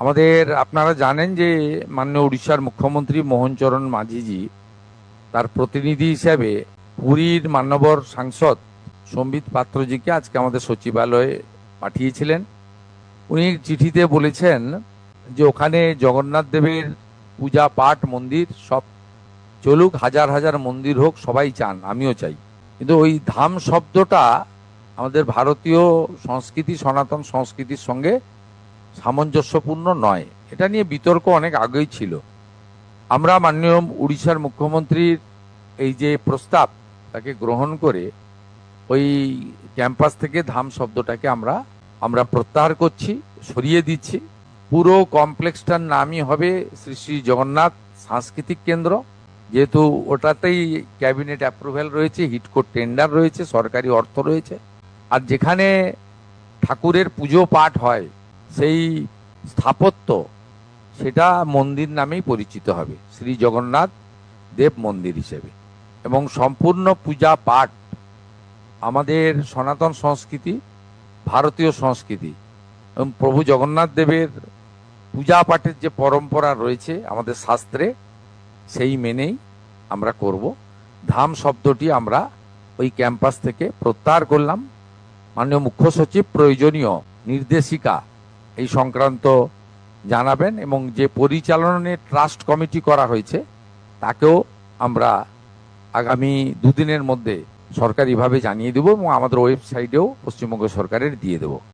আমাদের আপনারা জানেন যে মাননীয় উড়িষ্যার মুখ্যমন্ত্রী মোহন চরণ মাঝিজি তার প্রতিনিধি হিসাবে পুরীর মান্যবর সাংসদ সম্বিত পাত্রজিকে আজকে আমাদের সচিবালয়ে পাঠিয়েছিলেন। উনি চিঠিতে বলেছেন যে ওখানে জগন্নাথ দেবের পূজা পাঠ মন্দির সব চলুক, হাজার হাজার মন্দির হোক, সবাই চান, আমিও চাই, কিন্তু ওই ধাম শব্দটা আমাদের ভারতীয় সংস্কৃতি, সনাতন সংস্কৃতির সঙ্গে সামঞ্জস্যপূর্ণ নয়। এটা নিয়ে বিতর্ক অনেক আগেই ছিল। আমরা মাননীয় উড়িষ্যার মুখ্যমন্ত্রীর এই যে প্রস্তাব তাকে গ্রহণ করে ওই ক্যাম্পাস থেকে ধাম শব্দটাকে আমরা প্রত্যাহার করছি, সরিয়ে দিচ্ছি। পুরো কমপ্লেক্সটার নামই হবে শ্রী শ্রী জগন্নাথ সাংস্কৃতিক কেন্দ্র, যেহেতু ওটাতেই ক্যাবিনেট অ্যাপ্রুভ্যাল রয়েছে, হিটকো টেন্ডার রয়েছে, সরকারি অর্থ রয়েছে। আর যেখানে ঠাকুরের পুজো পাঠ হয় সেই স্থাপত্য সেটা মন্দির নামেই পরিচিত হবে, শ্রী জগন্নাথ দেব মন্দির হিসেবে। এবং সম্পূর্ণ পূজা পাঠ আমাদের সনাতন সংস্কৃতি, ভারতীয় সংস্কৃতি এবং প্রভু জগন্নাথ দেবের পূজা পাঠের যে পরম্পরা রয়েছে আমাদের শাস্ত্রে, সেই মেনেই আমরা করব। ধাম শব্দটি আমরা ওই ক্যাম্পাস থেকে প্রত্যাহার করলাম। মাননীয় মুখ্য সচিব প্রয়োজনীয় নির্দেশিকা এই সংক্রান্ত জানাবেন, এবং যে পরিচালনের ট্রাস্ট কমিটি করা হয়েছে তাকেও আমরা আগামী দুদিনের মধ্যে সরকারিভাবে জানিয়ে দেব এবং আমাদের ওয়েবসাইটেও পশ্চিমবঙ্গ সরকারের দিয়ে দেব।